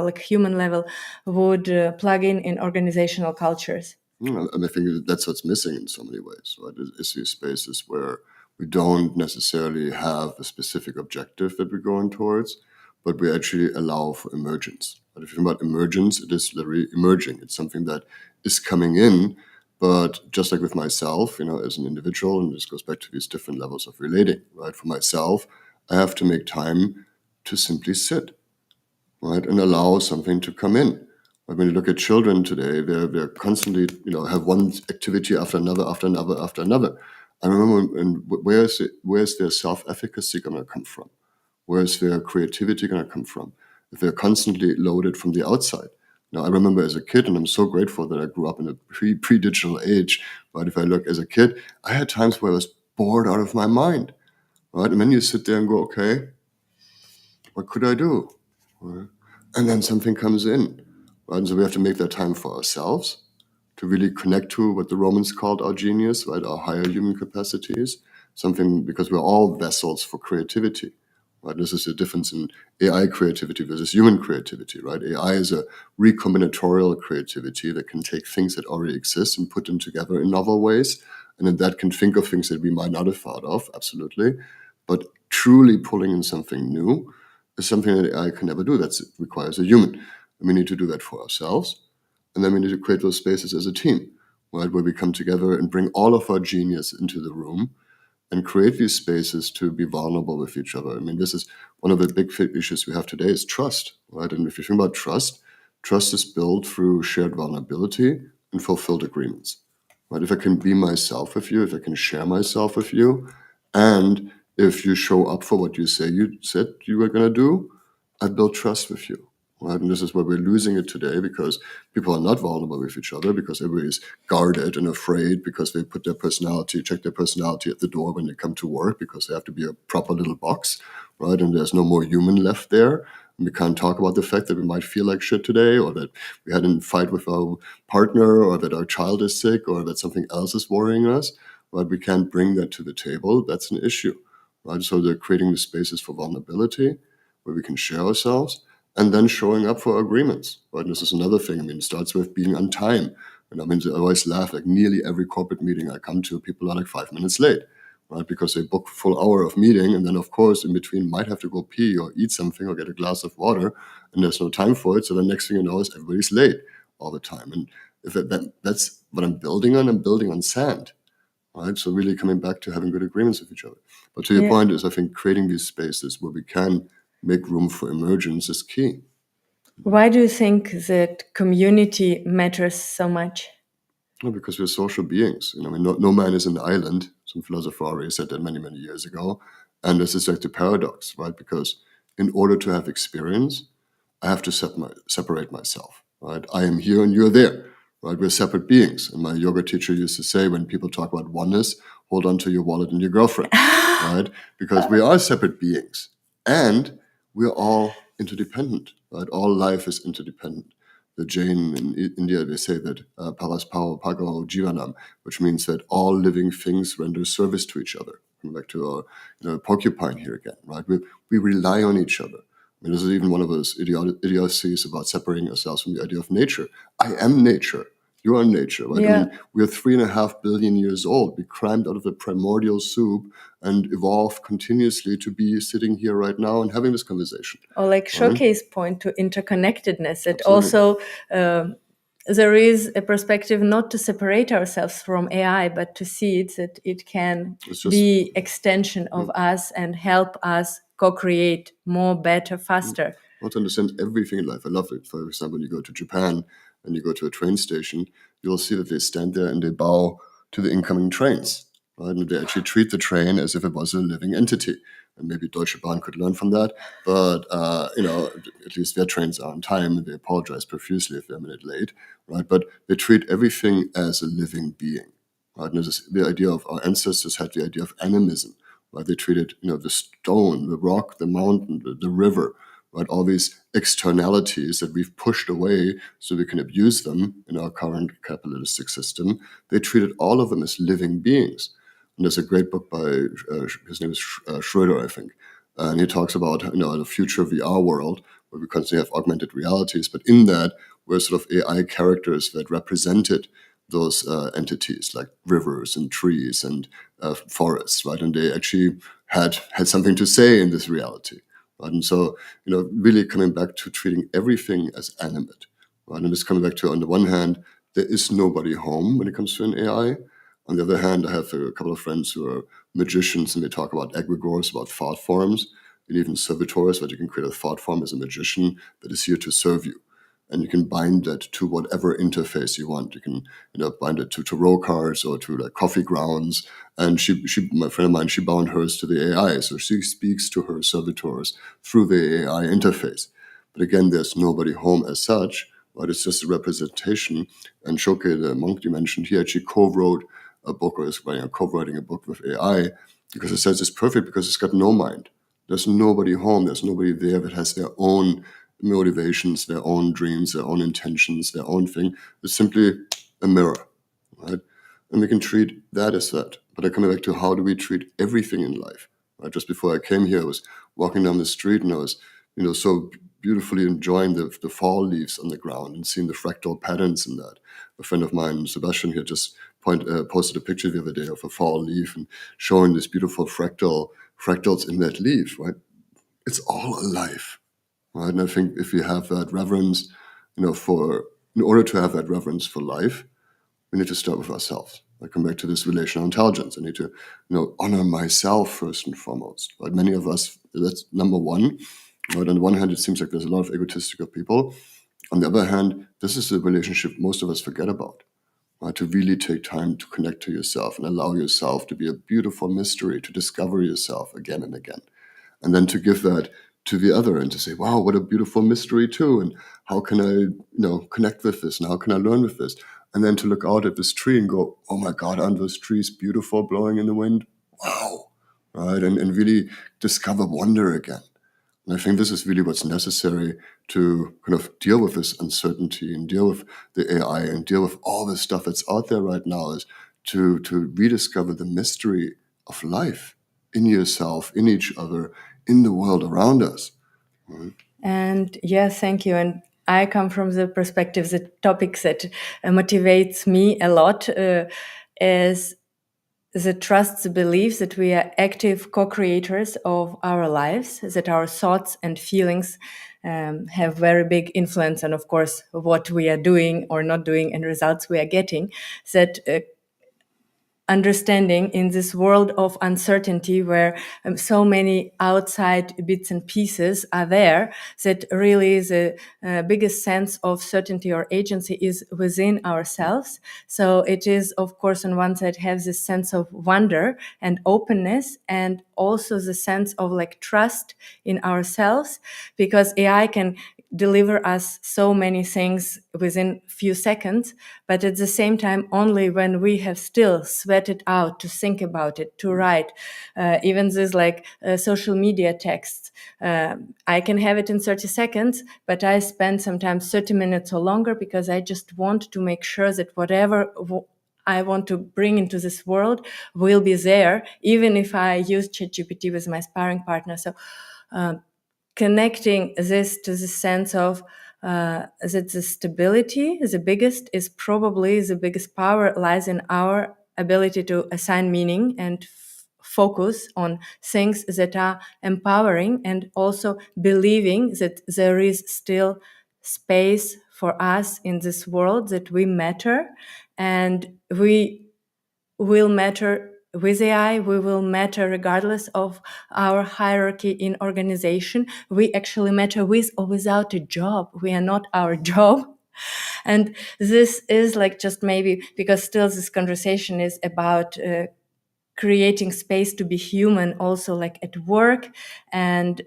like human level, would plug in organizational cultures? And I think that's what's missing in so many ways, right? Is these spaces where we don't necessarily have a specific objective that we're going towards, but we actually allow for emergence. But if you think about emergence, it is literally emerging. It's something that is coming in, but just like with myself, as an individual, and this goes back to these different levels of relating, right? For myself, I have to make time to simply sit, right, and allow something to come in. When you look at children today, they're constantly, have one activity after another, after another, after another. I remember, and where's their self-efficacy going to come from? Where's their creativity going to come from? If they're constantly loaded from the outside. Now, I remember as a kid, and I'm so grateful that I grew up in a pre-digital age. But if I look as a kid, I had times where I was bored out of my mind, right? And then you sit there and go, okay, what could I do? Right? And then something comes in. Right? And so we have to make that time for ourselves to really connect to what the Romans called our genius, right? Our higher human capacities. Something, because we're all vessels for creativity. Right? This is the difference in AI creativity versus human creativity, right? AI is a recombinatorial creativity that can take things that already exist and put them together in novel ways. And then that can think of things that we might not have thought of, absolutely. But truly pulling in something new is something that AI can never do. It requires a human. And we need to do that for ourselves. And then we need to create those spaces as a team, right, where we come together and bring all of our genius into the room and create these spaces to be vulnerable with each other. I mean, this is one of the big issues we have today is trust, right? And if you think about trust, trust is built through shared vulnerability and fulfilled agreements, right? If I can be myself with you, if I can share myself with you, and if you show up for what you said you were going to do, I build trust with you. Right? And this is where we're losing it today, because people are not vulnerable with each other, because everybody's guarded and afraid, because they check their personality at the door when they come to work, because they have to be a proper little box, right? And there's no more human left there. And we can't talk about the fact that we might feel like shit today, or that we had a fight with our partner, or that our child is sick, or that something else is worrying us. Right? We can't bring that to the table. That's an issue. Right? So they're creating the spaces for vulnerability where we can share ourselves, and then showing up for agreements. Right? And this is another thing. I mean, it starts with being on time. And I mean, I always laugh, like nearly every corporate meeting I come to, people are like 5 minutes late, right? Because they book a full hour of meeting, and then of course in between might have to go pee or eat something or get a glass of water, and there's no time for it. So the next thing you know is everybody's late all the time. And if that's what I'm building on sand, right? So really coming back to having good agreements with each other. But to your Yeah. point is, I think creating these spaces where we can make room for emergence is key. Why do you think that community matters so much? Well, because we're social beings. I mean, no man is an island. Some philosopher already said that many, many years ago. And this is like the paradox, right? Because in order to have experience, I have to separate myself, right? I am here and you're there, right? We're separate beings. And my yoga teacher used to say, when people talk about oneness, hold on to your wallet and your girlfriend, right? Because we are separate beings and we're all interdependent, right? All life is interdependent. The Jain in India, they say that paraspao pagao jivanam, which means that all living things render service to each other. Coming back to our porcupine here again, right? We rely on each other. I mean, this is even one of those idiocies about separating ourselves from the idea of nature. I am nature. You are nature, right? Yeah. I mean, we are 3.5 billion years old. We climbed out of the primordial soup and evolved continuously to be sitting here right now and having this conversation. Or like Right? showcase point to interconnectedness. That Absolutely. also there is a perspective not to separate ourselves from AI, but to see it that it can It's just be extension of us and help us co-create more, better, faster. want to understand everything in life. I love it. For example, when you go to Japan and you go to a train station, you'll see that they stand there and they bow to the incoming trains, right? And they actually treat the train as if it was a living entity. And maybe Deutsche Bahn could learn from that. But, at least their trains are on time and they apologize profusely if they're a minute late, right? But they treat everything as a living being, right? And this is the idea of our ancestors had the idea of animism, right? They treated, the stone, the rock, the mountain, the river, right? All these externalities that we've pushed away so we can abuse them in our current capitalistic system. They treated all of them as living beings. And there's a great book by, his name is Schroeder, I think. And he talks about, the future VR world where we constantly have augmented realities. But in that, we're sort of AI characters that represented those entities like rivers and trees and forests, right? And they actually had something to say in this reality. Right? And so, really coming back to treating everything as animate. Right? And just coming back to, on the one hand, there is nobody home when it comes to an AI. On the other hand, I have a couple of friends who are magicians and they talk about egregores, about thought forms, and even servitors, that you can create a thought form as a magician that is here to serve you. And you can bind that to whatever interface you want. You can, bind it to tarot cards or to like coffee grounds. And she, my friend of mine, she bound hers to the AI. So she speaks to her servitors through the AI interface. But again, there's nobody home as such, right? It's just a representation. And Shoke, the monk you mentioned, he actually co-wrote a book, or is co-writing a book with AI, because it says it's perfect because it's got no mind. There's nobody home. There's nobody there that has their own motivations, their own dreams, their own intentions, their own thing. It's simply a mirror, right? And we can treat that as that. But I'm coming back to how do we treat everything in life, right? Just before I came here, I was walking down the street and I was, so beautifully enjoying the fall leaves on the ground and seeing the fractal patterns in that. A friend of mine, Sebastian, here just posted a picture the other day of a fall leaf and showing this beautiful fractals in that leaf, right? It's all alive. Right? And I think if you have that reverence, in order to have that reverence for life, we need to start with ourselves. I come back to this relational intelligence. I need to, honor myself first and foremost. Right? Many of us, that's number one. Right? On the one hand, it seems like there's a lot of egotistical people. On the other hand, this is the relationship most of us forget about. Right? To really take time to connect to yourself and allow yourself to be a beautiful mystery, to discover yourself again and again. And then to give that to the other and to say, wow, what a beautiful mystery too. And how can I, connect with this? And how can I learn with this? And then to look out at this tree and go, oh my God, aren't those trees beautiful blowing in the wind? Wow. Right. And really discover wonder again. And I think this is really what's necessary to kind of deal with this uncertainty and deal with the AI and deal with all this stuff that's out there right now, is to rediscover the mystery of life in yourself, in each other, in the world around us. Right? And yes, thank you. And I come from the perspective, the topics that motivates me a lot is the trust, the belief that we are active co-creators of our lives, that our thoughts and feelings have very big influence on, of course, what we are doing or not doing and results we are getting. That understanding in this world of uncertainty where so many outside bits and pieces are there, that really the biggest sense of certainty or agency is within ourselves. So it is, of course, on one side have this sense of wonder and openness, and also the sense of like trust in ourselves, because AI can deliver us so many things within few seconds, but at the same time only when we have still sweated out to think about it, to write. Even this like social media texts, I can have it in 30 seconds, but I spend sometimes 30 minutes or longer, because I just want to make sure that whatever I want to bring into this world will be there, even if I use ChatGPT with my sparring partner. So connecting this to the sense of that the stability, the biggest, is probably the biggest power lies in our ability to assign meaning and focus on things that are empowering, and also believing that there is still space for us in this world, that we matter, and we will matter with AI, we will matter regardless of our hierarchy in organization. We actually matter with or without a job. We are not our job. And this is like just maybe because still this conversation is about creating space to be human also like at work. And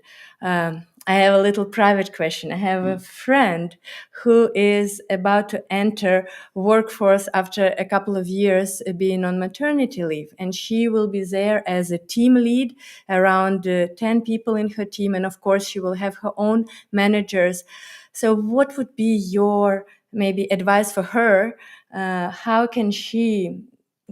I have a little private question. I have a friend who is about to enter workforce after a couple of years being on maternity leave, and she will be there as a team lead, around 10 people in her team, and of course she will have her own managers. So what would be your maybe advice for her? How can she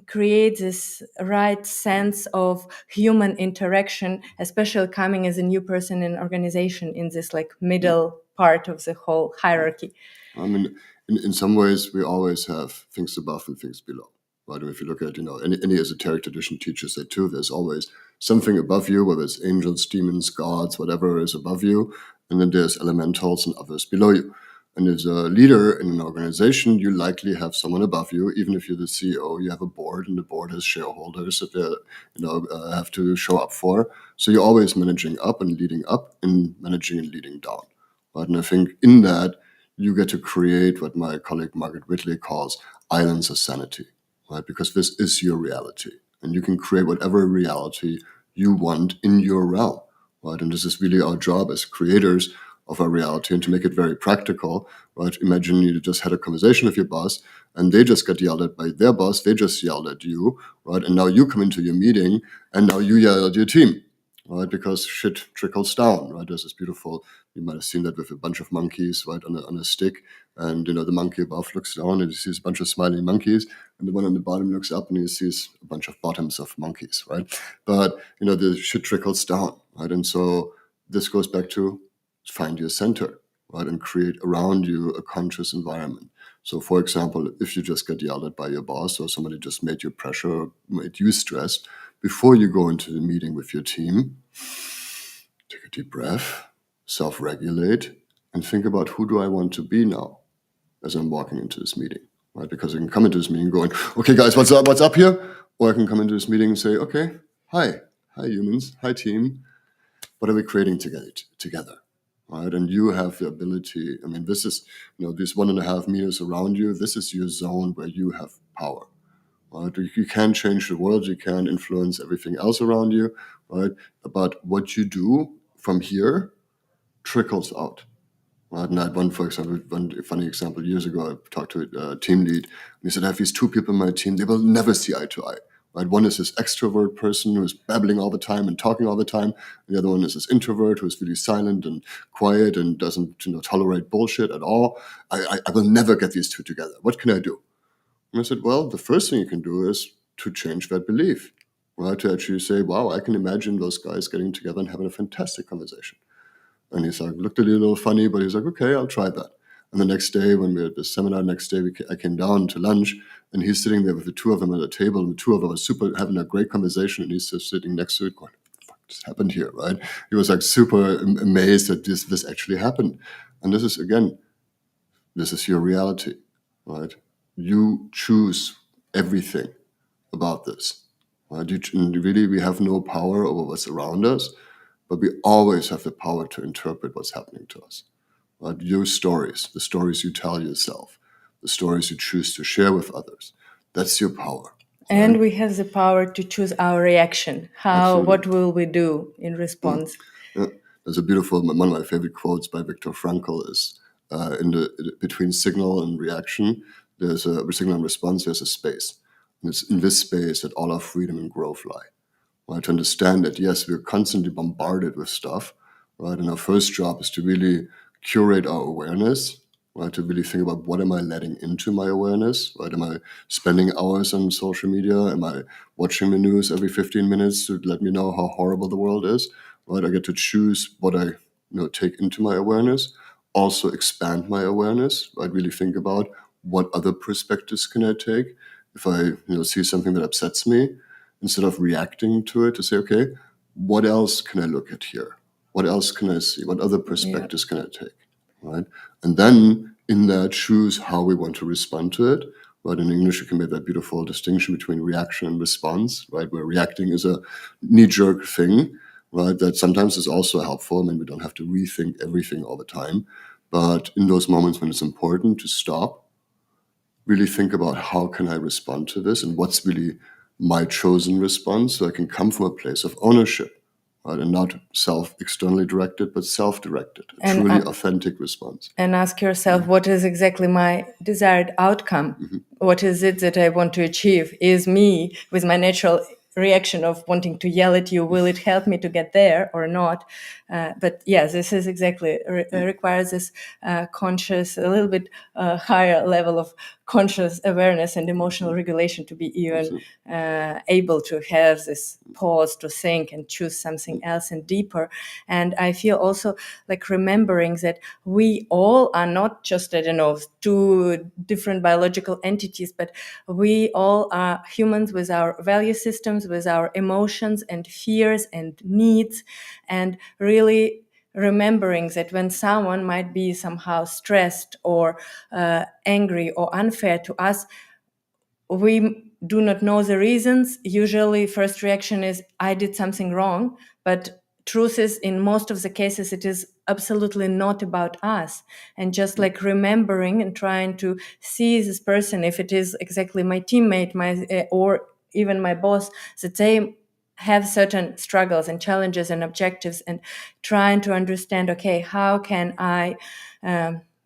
create this right sense of human interaction, especially coming as a new person in organization in this like middle part of the whole hierarchy? I mean, in some ways, we always have things above and things below. Right? If you look at, any esoteric tradition teaches that too. There's always something above you, whether it's angels, demons, gods, whatever is above you, and then there's elementals and others below you. And as a leader in an organization, you likely have someone above you. Even if you're the CEO, you have a board, and the board has shareholders that they, have to show up for. So you're always managing up and managing and leading down. Right? And I think in that, you get to create what my colleague Margaret Whitley calls islands of sanity, right? Because this is your reality, and you can create whatever reality you want in your realm, right? And this is really our job as creators of our reality, and to make it very practical, right? Imagine you just had a conversation with your boss, and they just got yelled at by their boss. They just yelled at you, right? And now you come into your meeting, and now you yell at your team, right? Because shit trickles down, right? There's this beautiful, you might have seen that with a bunch of monkeys, right, on a stick. And, the monkey above looks down and he sees a bunch of smiling monkeys. And the one on the bottom looks up and he sees a bunch of bottoms of monkeys, right? But, the shit trickles down, right? And so this goes back to find your center, right? And create around you a conscious environment. So, for example, if you just get yelled at by your boss, or somebody just made you pressure, or made you stressed, before you go into the meeting with your team, take a deep breath, self-regulate, and think about, who do I want to be now as I'm walking into this meeting, right? Because I can come into this meeting going, okay, guys, what's up here? Or I can come into this meeting and say, okay, hi humans, hi team, what are we creating together? Right? And you have the ability, this is, these 1.5 meters around you, this is your zone where you have power. Right? You can't change the world, you can't influence everything else around you, right? But what you do from here trickles out. Right? And I had one funny example years ago. I talked to a team lead, and he said, I have these 2 people in my team, they will never see eye to eye. Right? One is this extrovert person who's babbling all the time and talking all the time. The other one is this introvert who's really silent and quiet and doesn't tolerate bullshit at all. I will never get these 2 together. What can I do? And I said, well, the first thing you can do is to change that belief, right? To actually say, wow, I can imagine those guys getting together and having a fantastic conversation. And he's like, looked at it a little funny, but he's like, okay, I'll try that. And the next day, when we were at the seminar, I came down to lunch, and he's sitting there with the two of them at a table, and the two of them are having a great conversation, and he's just sitting next to it going, what the fuck just happened here, right? He was like super amazed that this actually happened. And this is, again, this is your reality, right? You choose everything about this, right? Really, we have no power over what's around us, but we always have the power to interpret what's happening to us. Right? Your stories, the stories you tell yourself, the stories you choose to share with others, that's your power. And we have the power to choose our reaction. What will we do in response? Yeah. There's a beautiful, one of my favorite quotes by Viktor Frankl is, between signal and reaction, there's a signal and response, there's a space. And it's in this space that all our freedom and growth lie. Right? To understand that, yes, we're constantly bombarded with stuff, right? And our first job is to really curate our awareness, right? To really think about, what am I letting into my awareness, right? Am I spending hours on social media? Am I watching the news every 15 minutes to let me know how horrible the world is, right? I get to choose what I take into my awareness, also expand my awareness, right? Really think about, what other perspectives can I take? If I see something that upsets me, instead of reacting to it, to say, okay, what else can I look at here? What else can I see? What other perspectives can I take, right? And then in that, choose how we want to respond to it, right? In English, you can make that beautiful distinction between reaction and response, right? Where reacting is a knee-jerk thing, right? That sometimes is also helpful. I mean, we don't have to rethink everything all the time. But in those moments when it's important to stop, really think about, how can I respond to this, and what's really my chosen response, so I can come from a place of ownership, right? And not externally directed, but self-directed, a truly authentic response. And ask yourself, what is exactly my desired outcome? Mm-hmm. What is it that I want to achieve? Is me, with my natural reaction of wanting to yell at you, will it help me to get there or not? But yeah, this is exactly requires this conscious, a little bit higher level of conscious awareness and emotional regulation to be even able to have this pause to think and choose something else and deeper. And I feel also like remembering that we all are not just, I don't know, two different biological entities, but we all are humans with our value systems, with our emotions and fears and needs, and really remembering that when someone might be somehow stressed or angry or unfair to us, we do not know the reasons. Usually first reaction is, I did something wrong, but truth is, in most of the cases, it is absolutely not about us. And just like remembering and trying to see this person, if it is exactly my teammate, or even my boss, that they have certain struggles and challenges and objectives, and trying to understand, okay, how can I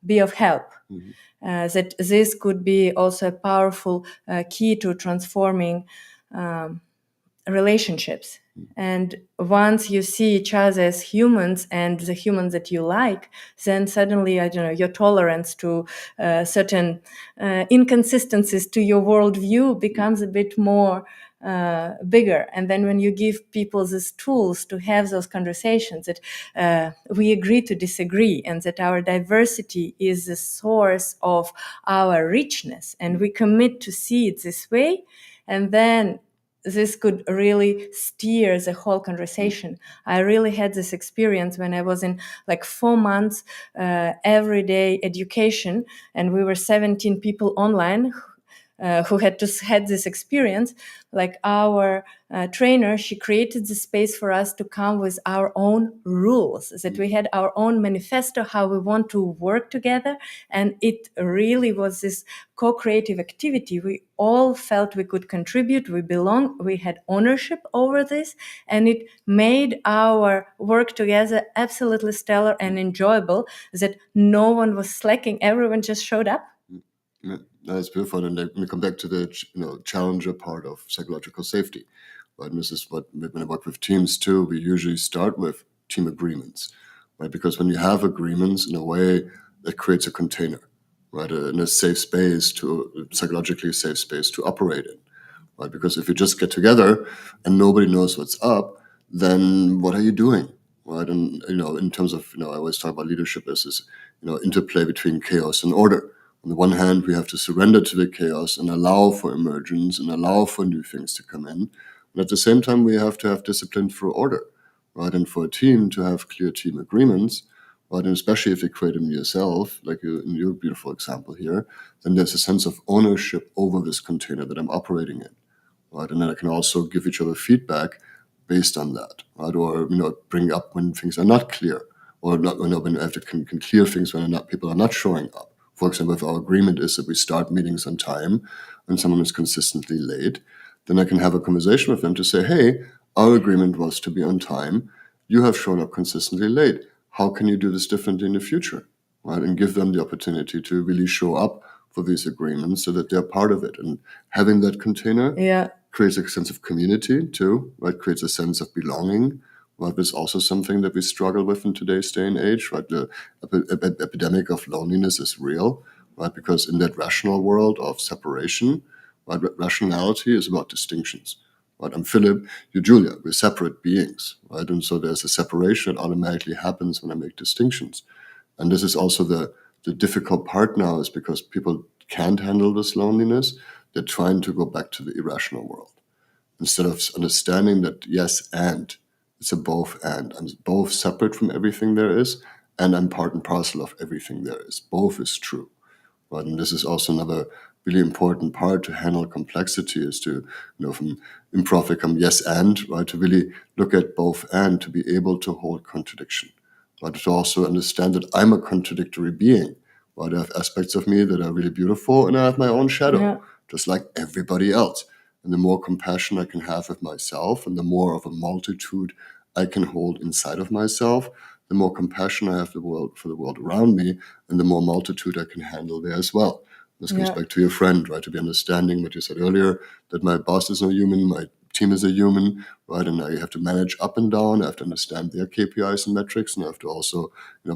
be of help? Mm-hmm. That this could be also a powerful key to transforming relationships. And once you see each other as humans and the humans that you like, then suddenly, I don't know, your tolerance to certain inconsistencies to your worldview becomes a bit more bigger. And then when you give people these tools to have those conversations, that we agree to disagree, and that our diversity is the source of our richness, and we commit to see it this way, and then this could really steer the whole conversation. I really had this experience when I was in like 4 months everyday education, and we were 17 people online who had this experience. Like our trainer, she created the space for us to come with our own rules, that we had our own manifesto, how we want to work together. And it really was this co-creative activity. We all felt we could contribute, we belong, we had ownership over this, and it made our work together absolutely stellar and enjoyable, that no one was slacking, everyone just showed up. Yeah, that's beautiful. And then we come back to the challenger part of psychological safety. Right? And this is what, when I work with teams too, we usually start with team agreements, right? Because when you have agreements, in a way, that creates a container, right? In a safe space, psychologically safe space to operate in, right? Because if you just get together and nobody knows what's up, then what are you doing? right? And in terms of I always talk about leadership as this interplay between chaos and order. On the one hand, we have to surrender to the chaos and allow for emergence and allow for new things to come in. And at the same time, we have to have discipline for order, right? And for a team to have clear team agreements, right? And especially if you create them yourself, like in your beautiful example here, then there's a sense of ownership over this container that I'm operating in, right? And then I can also give each other feedback based on that, right? Or bring up when things are not clear, or not when I have to can clear things when people are not showing up. For example, if our agreement is that we start meetings on time and someone is consistently late, then I can have a conversation with them to say, hey, our agreement was to be on time. You have shown up consistently late. How can you do this differently in the future? Right? And give them the opportunity to really show up for these agreements so that they're part of it. And having that container creates a sense of community too, right? Creates a sense of belonging. Right, is also something that we struggle with in today's day and age. Right, the epidemic of loneliness is real. Right, because in that rational world of separation, right, rationality is about distinctions. Right, I'm Philip, you're Julia. We're separate beings. Right, and so there's a separation that automatically happens when I make distinctions. And this is also the difficult part now, is because people can't handle this loneliness. They're trying to go back to the irrational world instead of understanding that yes, and it's a both and. I'm both separate from everything there is, and I'm part and parcel of everything there is. Both is true, right? And this is also another really important part to handle complexity, is to, from improv we come yes and, right? To really look at both and to be able to hold contradiction, right? To also understand that I'm a contradictory being, right? I have aspects of me that are really beautiful, and I have my own shadow, just like everybody else. And the more compassion I can have with myself, and the more of a multitude I can hold inside of myself, the more compassion I have for the world around me, and the more multitude I can handle there as well. This comes back to your friend, right? To be understanding what you said earlier, that my boss is a human, my team is a human, right? And I have to manage up and down. I have to understand their KPIs and metrics, and I have to also,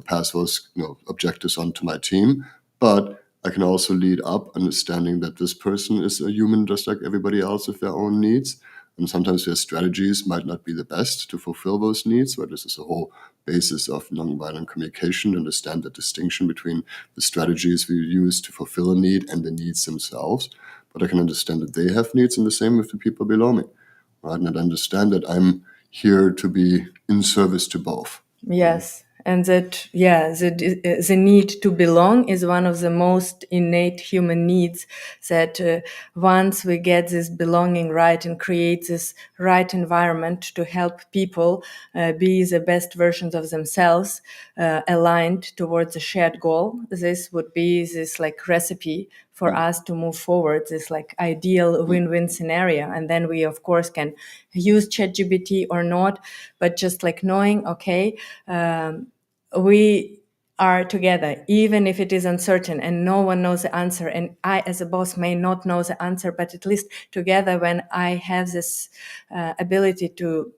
pass those, objectives on to my team. But I can also lead up understanding that this person is a human just like everybody else with their own needs. And sometimes their strategies might not be the best to fulfill those needs, but this is a whole basis of nonviolent communication, to understand the distinction between the strategies we use to fulfill a need and the needs themselves. But I can understand that they have needs, and the same with the people below me, right? And I understand that I'm here to be in service to both. Yes. And that, the need to belong is one of the most innate human needs, that once we get this belonging right and create this right environment to help people be the best versions of themselves, aligned towards a shared goal, this would be this like recipe for us to move forward, this like ideal win-win scenario. And then we of course can use ChatGPT or not, but just like knowing, okay, we are together, even if it is uncertain and no one knows the answer. And I, as a boss, may not know the answer, but at least together, when I have this ability to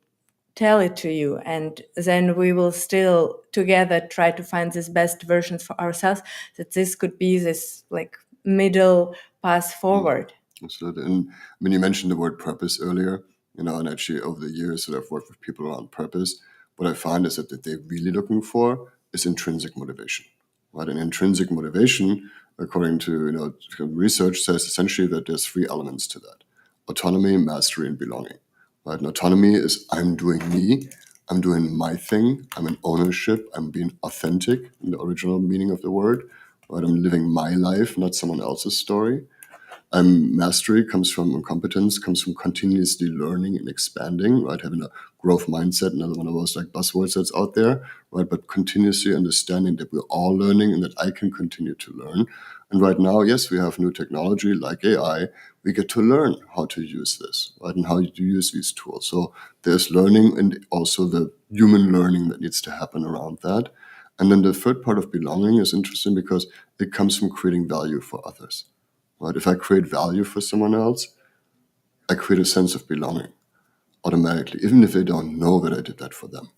tell it to you, and then we will still together try to find this best versions for ourselves, that this could be this like middle path forward. Absolutely. And when you mentioned the word purpose earlier, and actually over the years that I've worked with people around purpose, what I find is that they're really looking for is intrinsic motivation, right? And intrinsic motivation, according to research, says essentially that there's three elements to that: autonomy, mastery, and belonging. Right? And autonomy is I'm doing me, I'm doing my thing, I'm in ownership, I'm being authentic in the original meaning of the word, right? I'm living my life, not someone else's story. Mastery comes from competence, comes from continuously learning and expanding, right? Having a growth mindset, another one of those like buzzwords that's out there, right? But continuously understanding that we're all learning and that I can continue to learn. And right now, yes, we have new technology like AI. We get to learn how to use this, right? And how to use these tools. So there's learning and also the human learning that needs to happen around that. And then the third part of belonging is interesting because it comes from creating value for others. Right? If I create value for someone else, I create a sense of belonging automatically, even if they don't know that I did that for them.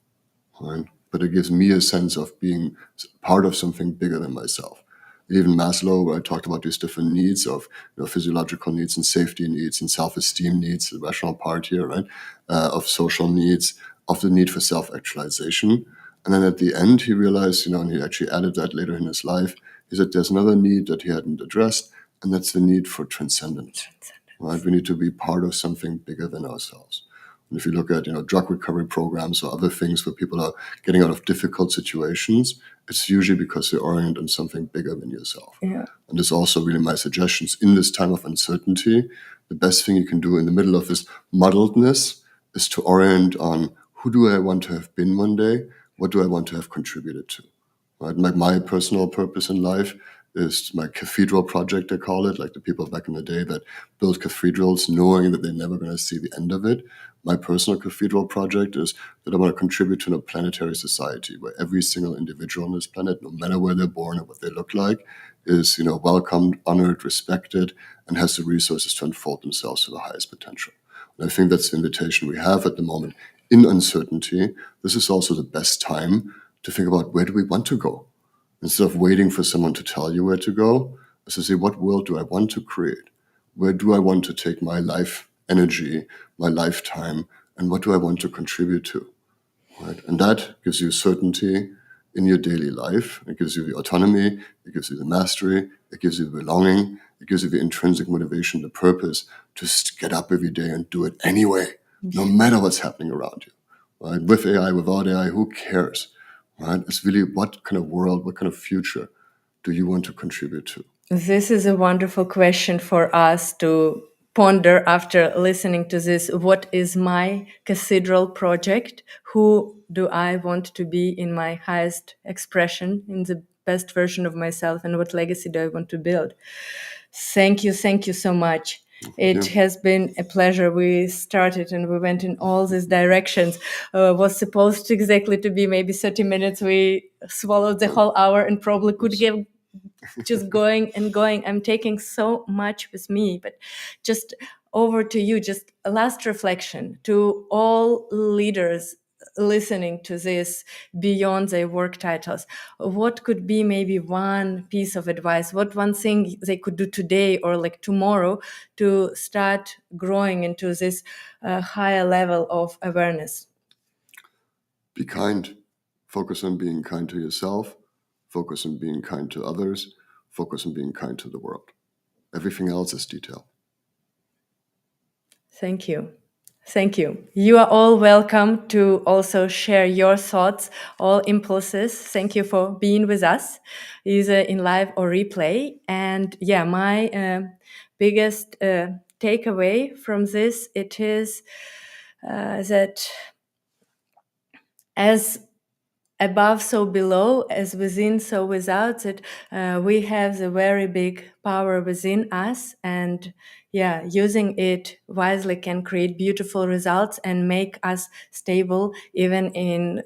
Right? But it gives me a sense of being part of something bigger than myself. Even Maslow, where I talked about these different needs of physiological needs and safety needs and self-esteem needs, the rational part here, right? Of social needs, of the need for self-actualization. And then at the end, he realized, and he actually added that later in his life, he said there's another need that he hadn't addressed, and that's the need for transcendence. Right? We need to be part of something bigger than ourselves. And if you look at, drug recovery programs or other things where people are getting out of difficult situations, it's usually because they orient on something bigger than yourself. Yeah. And this is also really my suggestions in this time of uncertainty. The best thing you can do in the middle of this muddledness is to orient on who do I want to have been one day? What do I want to have contributed to? Right? Like my personal purpose in life is my cathedral project, I call it, like the people back in the day that built cathedrals knowing that they're never going to see the end of it. My personal cathedral project is that I want to contribute to a planetary society where every single individual on this planet, no matter where they're born or what they look like, is welcomed, honored, respected, and has the resources to unfold themselves to the highest potential. And I think that's the invitation we have at the moment in uncertainty. This is also the best time to think about where do we want to go? Instead of waiting for someone to tell you where to go, is to say, what world do I want to create? Where do I want to take my life energy, my lifetime, and what do I want to contribute to? Right? And that gives you certainty in your daily life. It gives you the autonomy, it gives you the mastery, it gives you the belonging, it gives you the intrinsic motivation, the purpose to just get up every day and do it anyway, no matter what's happening around you. Right? With AI, without AI, who cares? Right? It's really what kind of world, what kind of future do you want to contribute to? This is a wonderful question for us to ponder after listening to this. What is my cathedral project? Who do I want to be in my highest expression, in the best version of myself? And what legacy do I want to build? Thank you so much. It has been a pleasure. We started and we went in all these directions. Was supposed to exactly to be maybe 30 minutes. We swallowed the whole hour and probably could give just going and going. I'm taking so much with me, but just over to you, just a last reflection to all leaders listening to this beyond their work titles. What could be maybe one piece of advice, what one thing they could do today or like tomorrow to start growing into this higher level of awareness? Be kind. Focus on being kind to yourself. Focus on being kind to others. Focus on being kind to the world. Everything else is detail. Thank you. Thank you. You are all welcome to also share your thoughts, all impulses. Thank you for being with us, either in live or replay. And yeah, my biggest takeaway from this, it is that as above so below, as within so without, that we have the very big power within us, and yeah, using it wisely can create beautiful results and make us stable even in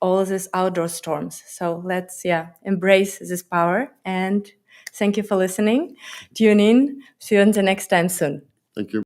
all these outdoor storms. So let's embrace this power, and thank you for listening. Tune in. See you on the next time soon. Thank you.